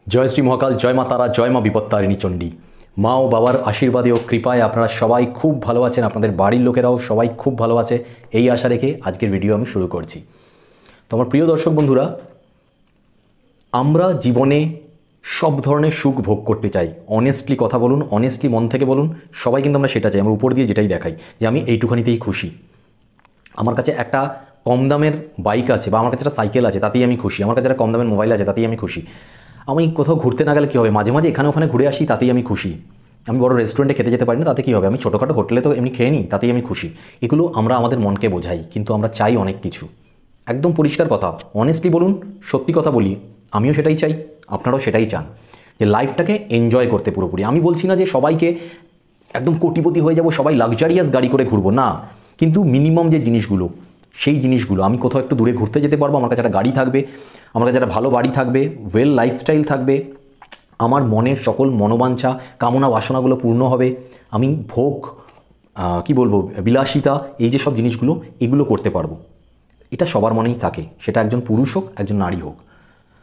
জয় শ্রী মহাকাল, জয় মা তারা, জয় মা বিপত্তারিণী চণ্ডী। মা ও বাবার আশীর্বাদে ও কৃপায় আপনারা সবাই খুব ভালো আছেন, আপনাদের বাড়ির লোকেরাও সবাই খুব ভালো আছে, এই আশা রেখে আজকের ভিডিও আমি শুরু করছি। তো আমার প্রিয় দর্শক বন্ধুরা, আমরা জীবনে সব ধরনের সুখ ভোগ করতে চাই। অনেস্টলি কথা বলুন, অনেস্টলি মন থেকে বলুন, সবাই কিন্তু আমরা সেটা চাই। আমরা উপর দিয়ে যেটাই দেখাই যে আমি এইটুখানিতেই খুশি, আমার কাছে একটা কম দামের বাইক আছে বা আমার কাছে একটা সাইকেল আছে তাতেই আমি খুশি, আমার কাছে একটা কম দামের মোবাইল আছে তাতেই আমি খুশি, আমি কোথাও ঘুরতে না গেলে কী হবে, মাঝে মাঝে এখানে ওখানে ঘুরে আসি তাতেই আমি খুশি, আমি বড় রেস্টুরেন্টে খেতে যেতে পারি না তাতে কী হবে, আমি ছোটোখাটো হোটেলে তো এমনি খেয়ে নিই তাতেই আমি খুশি। এগুলো আমরা আমাদের মনকে বোঝাই, কিন্তু আমরা চাই অনেক কিছু। একদম পরিষ্কার কথা, অনেস্টলি বলুন, সত্যি কথা বলি, আমিও সেটাই চাই, আপনারাও সেটাই চান যে লাইফটাকে এনজয় করতে পুরোপুরি। আমি বলছি না যে সবাইকে একদম কোটিপতি হয়ে যাব, সবাই লাক্সারিয়াস গাড়ি করে ঘুরবো না, কিন্তু মিনিমাম যে জিনিসগুলো, সেই জিনিসগুলো, আমি কোথাও একটু দূরে ঘুরতে যেতে পারবো, আমার কাছে একটা গাড়ি থাকবে, আমার কাছে একটা ভালো বাড়ি থাকবে, ওয়েল লাইফস্টাইল থাকবে, আমার মনের সকল মনোবাঞ্ছা কামনা বাসনাগুলো পূর্ণ হবে, আমি ভোগ কি বলবো, বিলাসিতা, এই যে সব জিনিসগুলো, এগুলো করতে পারবো। এটা সবার মনেই থাকে, সেটা একজন পুরুষ হোক একজন নারী হোক।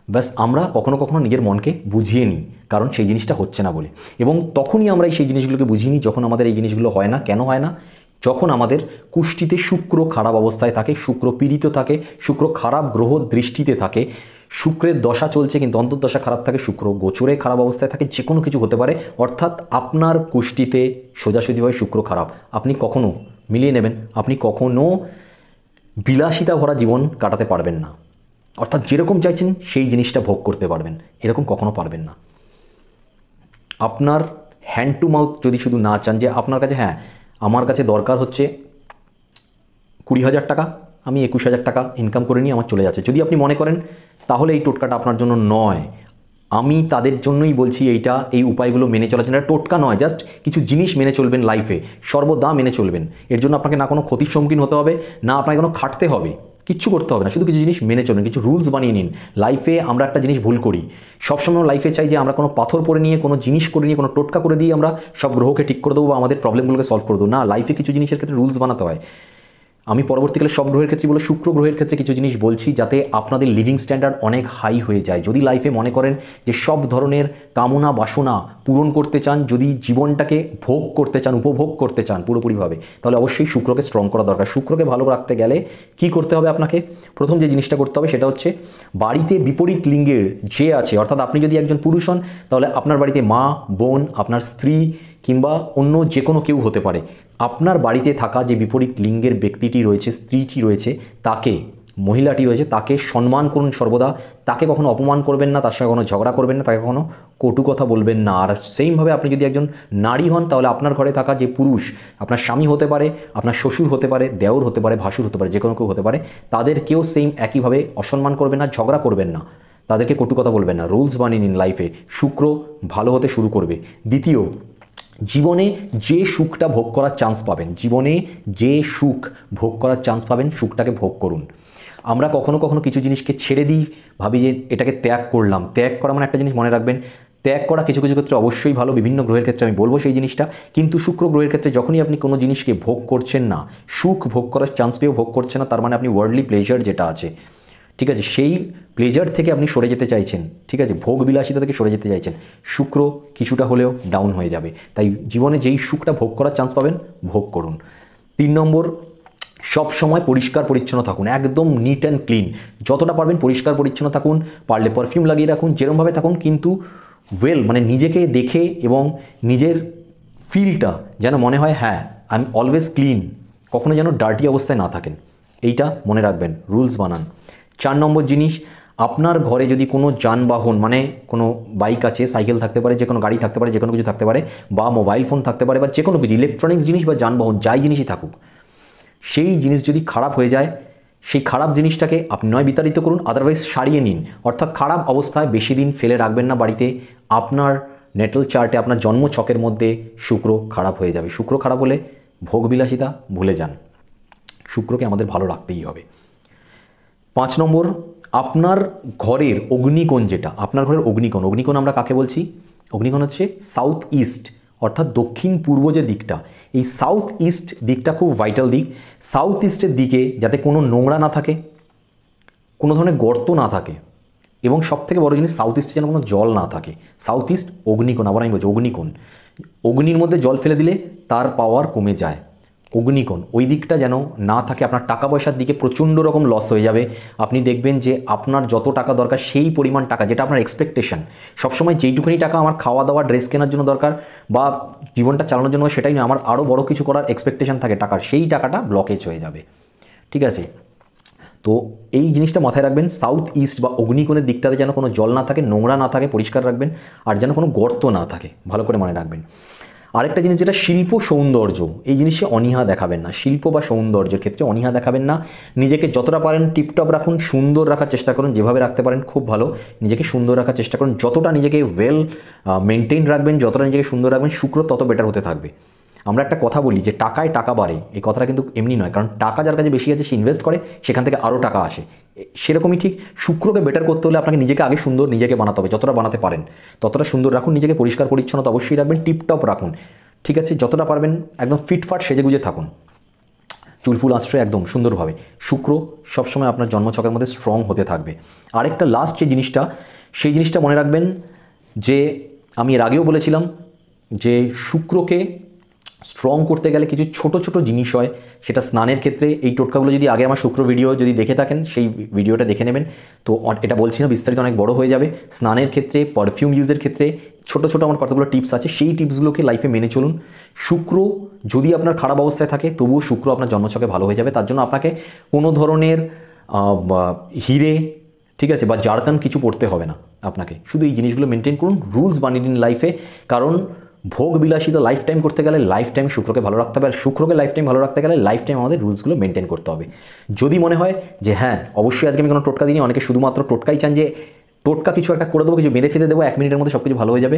ব্যাস আমরা কখনো কখনো নিজের মনকে বুঝিয়ে নিই, কারণ সেই জিনিসটা হচ্ছে না বলে। এবং তখনই আমরা সেই জিনিসগুলোকে বুঝিয়ে নিই যখন আমাদের এই জিনিসগুলো হয় না। কেন হয় না? যখন আমাদের কুষ্টিতে শুক্র খারাপ অবস্থায় থাকে, শুক্র পীড়িত থাকে, শুক্র খারাপ গ্রহ দৃষ্টিতে থাকে, শুক্রের দশা চলছে কিন্তু অন্তর্দশা খারাপ থাকে, শুক্র গোচরে খারাপ অবস্থায় থাকে, যে কোনো কিছু হতে পারে। অর্থাৎ আপনার কুষ্টিতে সোজাসুজিভাবে শুক্র খারাপ, আপনি কখনো মিলিয়ে নেবেন, আপনি কখনো বিলাসিতা ভরা জীবন কাটাতে পারবেন না। অর্থাৎ যেরকম চাইছেন সেই জিনিসটা ভোগ করতে পারবেন, এরকম কখনো পারবেন না। আপনার হ্যান্ড টু মাউথ যদি শুধু না চান যে আপনার কাছে, হ্যাঁ আমার কাছে দরকার হচ্ছে 20,000 টাকা, আমি 21,000 টাকা ইনকাম করে নিয়ে আমার চলে যাচ্ছে, যদি আপনি মনে করেন, তাহলে এই টোটকাটা আপনার জন্য নয়। আমি তাদের জন্যই বলছি এইটা, এই উপায়গুলো মেনে চলার জন্য। এটা টোটকা নয়, জাস্ট কিছু জিনিস মেনে চলবেন লাইফে, সর্বদা মেনে চলবেন। এর জন্য আপনাকে না কোনো ক্ষতির সম্মুখীন হতে হবে, না আপনাকে কোনো খাটতে হবে, কিচ্ছু করতে হবে না, শুধু কিছু জিনিস মেনে চলুন, কিছু রুলস বানিয়ে নিন। লাইফে আমরা একটা জিনিস ভুল করি, সবসময় লাইফে চাই যে আমরা কোনো পাথর পরে নিয়ে, কোনো জিনিস করে নিয়ে, কোনো টোটকা করে দিয়ে আমরা সব গ্রহকে ঠিক করে দেবো বা আমাদের প্রবলেমগুলোকে সলভ করে দেবো। না, লাইফে কিছু জিনিসের ক্ষেত্রে রুলস বানাতে হয়। আমি পরবর্তীকালে সব গ্রহের ক্ষেত্রে বলে শুক্র গ্রহের ক্ষেত্রে কিছু জিনিস বলছি, যাতে আপনাদের লিভিং স্ট্যান্ডার্ড অনেক হাই হয়ে যায়। যদি লাইফে মনে করেন যে সব ধরনের কামনা বাসনা পূরণ করতে চান, যদি জীবনটাকে ভোগ করতে চান, উপভোগ করতে চান পুরোপুরিভাবে, তাহলে অবশ্যই শুক্রকে স্ট্রং করা দরকার। শুক্রকে ভালো রাখতে গেলে কি করতে হবে আপনাকে? প্রথম যে জিনিসটা করতে হবে সেটা হচ্ছে, বাড়িতে বিপরীত লিঙ্গের যে আছে, অর্থাৎ আপনি যদি একজন পুরুষ হন তাহলে আপনার বাড়িতে মা, বোন, আপনার স্ত্রী কিংবা অন্য যে কোনো কেউ হতে পারে, আপনার বাড়িতে থাকা যে বিপরীত লিঙ্গের ব্যক্তিটি রয়েছে, স্ত্রীটি রয়েছে, তাকে, মহিলাটি রয়েছে, তাকে সম্মান করুন সর্বদা। তাকে কখনো অপমান করবেন না, তার সঙ্গে কোনো ঝগড়া করবেন না, তাকে কখনো কটু কথা বলবেন না। আর সেমভাবে আপনি যদি একজন নারী হন, তাহলে আপনার ঘরে থাকা যে পুরুষ, আপনার স্বামী হতে পারে, আপনার শ্বশুর হতে পারে, দেওর হতে পারে, ভাসুর হতে পারে, যে কোনো কেউ হতে পারে, তাদেরকেও সেম একইভাবে অসম্মান করবেন না, ঝগড়া করবেন না, তাদেরকে কটু কথা বলবেন না। রুলস বানিয়ে নিন লাইফে, শুক্র ভালো হতে শুরু করবে। দ্বিতীয়, জীবনে যে সুখটা ভোগ করার চান্স পাবেন, জীবনে যে সুখ ভোগ করার চান্স পাবেন, সুখটাকে ভোগ করুন। আমরা কখনো কখনো কিছু জিনিসকে ছেড়ে দিই, ভাবি যে এটাকে ত্যাগ করলাম। ত্যাগ করা মানে একটা জিনিস মনে রাখবেন, ত্যাগ করা কিছু কিছু ক্ষেত্রে অবশ্যই ভালো, বিভিন্ন গ্রহের ক্ষেত্রে আমি বলবো সেই জিনিসটা, কিন্তু শুক্র গ্রহের ক্ষেত্রে যখনই আপনি কোনো জিনিসকে ভোগ করছেন না, সুখ ভোগ করার চান্স পেয়েও ভোগ করছেন না, তার মানে আপনি ওয়ার্ল্ডলি প্লেজার যেটা আছে, ঠিক আছে, সেই প্লেজার থেকে আপনি সরে যেতে চাইছেন, ঠিক আছে, ভোগ বিলাসিতা থেকে সরে যেতে চাইছেন, শুক্র কিছুটা হলেও ডাউন হয়ে যাবে। তাই জীবনে যেই সুখটা ভোগ করার চান্স পাবেন, ভোগ করুন। 3 নম্বর, সব সময় পরিষ্কার পরিচ্ছন্ন থাকুন, একদম নিট অ্যান্ড ক্লিন, যতটা পারবেন পরিষ্কার পরিচ্ছন্ন থাকুন, পারলে পারফিউম লাগিয়ে রাখুন, যেরমভাবে থাকুন, কিন্তু ওয়েল, মানে নিজেকে দেখে এবং নিজের ফিলটা যেন মনে হয় হ্যাঁ আই এম অলওয়েজ ক্লিন, কখনো যেন ডার্টি অবস্থায় না থাকেন, এইটা মনে রাখবেন, রুলস বানান। 4 নম্বর জিনিস, আপনার ঘরে যদি কোনো যানবাহন, মানে কোনো বাইক আছে, সাইকেল থাকতে পারে, যে কোনো গাড়ি থাকতে পারে, যে কোনো কিছু থাকতে পারে, বা মোবাইল ফোন থাকতে পারে, বা যে কোনো কিছু ইলেকট্রনিক্স জিনিস বা যানবাহন, যাই জিনিসই থাকুক, সেই জিনিস যদি খারাপ হয়ে যায়, সেই খারাপ জিনিসটাকে আপনি নয় বিতাড়িত করুন, আদারওয়াইজ সারিয়ে নিন। অর্থাৎ খারাপ অবস্থায় বেশি দিন ফেলে রাখবেন না বাড়িতে। আপনার নেটাল চার্টে, আপনার জন্ম ছকের মধ্যে শুক্র খারাপ হয়ে যাবে। শুক্র খারাপ হলে ভোগবিলাসিতা ভুলে যান, শুক্রকে আমাদের ভালো রাখতেই হবে। 5 নম্বর, আপনার ঘরের অগ্নিকোণ যেটা, আপনার ঘরের অগ্নিকোণ, অগ্নিকোণ আমরা কাকে বলছি? অগ্নিকোণ হচ্ছে সাউথ ইস্ট, অর্থাৎ দক্ষিণ পূর্ব যে দিকটা, এই সাউথ ইস্ট দিকটা খুব ভাইটাল দিক। সাউথ ইস্টের দিকে যাতে কোনো নোংরা না থাকে, কোনো ধরনের গর্ত না থাকে, এবং সবথেকে বড় জিনিস সাউথ ইস্টে যেন কোনো জল না থাকে। সাউথ ইস্ট অগ্নিকোণ, আবার আমি বলছি অগ্নিকোণ, অগ্নির মধ্যে জল ফেলে দিলে তার পাওয়ার কমে যায়। অগ্নিকোণ ওই দিকটা যেন না থাকে। আপনার টাকা পয়সার দিকে প্রচণ্ড রকম লস হয়ে যাবে। আপনি দেখবেন যে আপনার যত টাকা দরকার সেই পরিমাণ টাকা, যেটা আপনার এক্সপেকটেশন, সবসময় যেইটুকুনি টাকা আমার খাওয়া দাওয়া ড্রেস কেনার জন্য দরকার বা জীবনটা চালানোর জন্য, সেটাই নয়, আমার আরও বড় কিছু করার এক্সপেকটেশন থাকে টাকার, সেই টাকাটা ব্লকেজ হয়ে যাবে। ঠিক আছে, তো এই জিনিসটা মাথায় রাখবেন। সাউথ ইস্ট বা অগ্নিকোণের দিকটাতে যেন কোনো জল না থাকে, নোংরা না থাকে, পরিষ্কার রাখবেন, আর যেন কোনো গর্ত না থাকে, ভালো করে মনে রাখবেন। আরেকটা জিনিস যেটা শিল্প সৌন্দর্য, এই জিনিসে অনীহা দেখাবেন না। শিল্প বা সৌন্দর্যের ক্ষেত্রে অনীহা দেখাবেন না। নিজেকে যতটা পারেন টিপটপ রাখুন, সুন্দর রাখার চেষ্টা করুন, যেভাবে রাখতে পারেন খুব ভালো। নিজেকে সুন্দর রাখার চেষ্টা করুন, যতটা নিজেকে ওয়েল মেনটেন রাখবেন, যতটা নিজেকে সুন্দর রাখবেন, শুক্র তত বেটার হতে থাকবে। আমরা একটা কথা বলি যে টাকায় টাকা বাড়ে, এই কথাটা কিন্তু এমনি নয়, কারণ টাকা যার কাছে বেশি আছে সে ইনভেস্ট করে, সেখান থেকে আরও টাকা আসে। সেরকমই ঠিক শুক্রকে বেটার করতে হলে আপনাকে নিজেকে আগে সুন্দর নিজেকে বানাতে হবে। যতটা বানাতে পারেন ততটা সুন্দর রাখুন, নিজেকে পরিষ্কার পরিচ্ছন্নতা অবশ্যই রাখবেন, টিপটপ রাখুন। ঠিক আছে, যতটা পারবেন একদম ফিটফাট সেজে গুজে থাকুন, চুলফুল আশ্রয় একদম সুন্দরভাবে। শুক্র সবসময় আপনার জন্মছকের মধ্যে স্ট্রং হতে থাকবে। আরেকটা লাস্ট যে জিনিসটা, সেই জিনিসটা মনে রাখবেন যে আমি এর আগেও বলেছিলাম যে শুক্রকে স্ট্রং করতে গেলে কিছু ছোট ছোট জিনিস হয়। সেটা স্নানের ক্ষেত্রে, এই টোটকাগুলো যদি আগে আমার শুক্র ভিডিও যদি দেখে থাকেন সেই ভিডিওটা দেখে নেবেন। তো এটা বলছি না, বিস্তারিত অনেক বড় হয়ে যাবে। স্নানের ক্ষেত্রে, পারফিউম ইউজের ক্ষেত্রে ছোট ছোট আমার কতগুলো টিপস আছে, সেই টিপসগুলোকে লাইফে মেনে চলুন। শুক্র যদি আপনার খারাপ অবস্থায় থাকে তবুও শুক্র আপনার জন্মছকে ভালো হয়ে যাবে। তার জন্য আপনাকে কোনো ধরনের হিরে, ঠিক আছে, বা জারকান কিছু পড়তে হবে না আপনাকে। শুধু এই জিনিসগুলো মেনটেন করুন, রুলস বানিয়ে নিন লাইফে। কারণ ভোগ বিলাসিতা লাইফ টাইম করতে গেলে লাইফ টাইম শুক্রকে ভালো রাখতে হবে, আর শুক্রকে লাইফ টাইম ভালো রাখতে গেলে লাইফ টাইম আমাদের রুলসগুলো মেনটেন করতে হবে। যদি মনে হয় যে হ্যাঁ অবশ্যই আজকে আমি কোনো টোটকা দিইনি, অনেকে শুধুমাত্র টোটকাই চান যে টোটকা কিছু একটা করে দেবো, কিছু বেঁধে ফেলে দেবো, 1 মিনিটের মধ্যে সব কিছু ভালো হয়ে যাবে।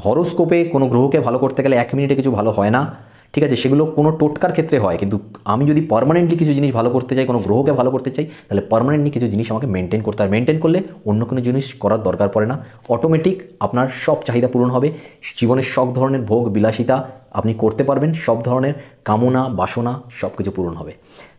হরোস্কোপে কোনো গ্রহকে ভালো করতে গেলে 1 মিনিটে কিছু ভালো হয় না। ঠিক আছে, সেগুলো কোনো টোটকার ক্ষেত্রে হয়, কিন্তু আমি যদি পার্মানেন্টলি কিছু জিনিস ভালো করতে চাই, কোনো গ্রহকে ভালো করতে চাই, তাহলে পার্মানেন্টলি কিছু জিনিস আমাকে মেনটেন করতে হয়। মেনটেন করলে অন্য কোনো জিনিস করার দরকার পড়ে না, অটোমেটিক আপনার সব চাহিদা পূরণ হবে। জীবনের সব ধরনের ভোগ বিলাসিতা আপনি করতে পারবেন, সব ধরনের কামনা বাসনা সব কিছু পূরণ হবে।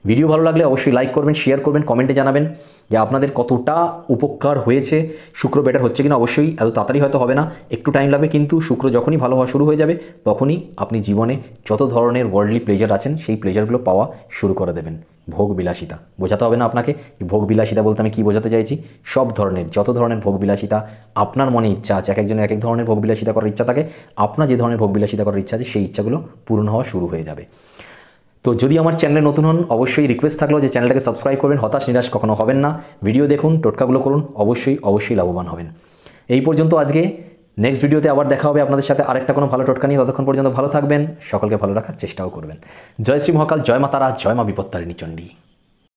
ভিডিও ভালো লাগলে অবশ্যই লাইক করবেন, শেয়ার করবেন, কমেন্টে জানাবেন যে আপনাদের কতটা উপকার হয়েছে। শুক্র বেটার হচ্ছে কিনা, অবশ্যই এত তাড়াতাড়ি হয়তো হবে না, একটু টাইম লাগবে, কিন্তু শুক্র যখনই ভালো হওয়া শুরু হয়ে যাবে তখনই আপনি জীবনে যত ধরনের ওয়ার্ল্ডলি প্লেজার আছেন সেই প্লেজারগুলো পাওয়া শুরু করে দেবেন। ভোগ বিলাসিতা বোঝাতে হবে না আপনাকে, ভোগ বিলাসিতা বলতে আমি কী বোঝাতে চাইছি, সব ধরনের যত ধরনের ভোগ বিলাসিতা আপনার মনে ইচ্ছা আছে, এক একজনের এক এক ধরনের ভোগ বিলাসিতা করার ইচ্ছা থাকে, আপনার যে ধরনের ভোগ বিলাসিতা করার ইচ্ছা আছে সেই ইচ্ছাগুলো পূরণ হওয়া শুরু হয়ে যাবে। তো যদি আমার চ্যানেলে নতুন হন অবশ্যই রিকোয়েস্ট থাকলো যে চ্যানেলটাকে সাবস্ক্রাইব করবেন, হতাশ নিরাশ কখনো হবেন না। ভিডিও দেখুন, টোটকাগুলো করুন, অবশ্যই লাভবান হবেন। এই পর্যন্ত আজকে, নেক্সট ভিডিওতে আবার দেখা হবে আপনাদের সাথে আরেকটা কোনো ভালো টোটকা নিয়ে। ততক্ষণ পর্যন্ত ভালো থাকবেন, সকলকে ভালো রাখার চেষ্টাও করবেন। জয় শ্রী মহাকাল, জয় মা তারা, জয় মা বিপত্তারিণী চণ্ডী।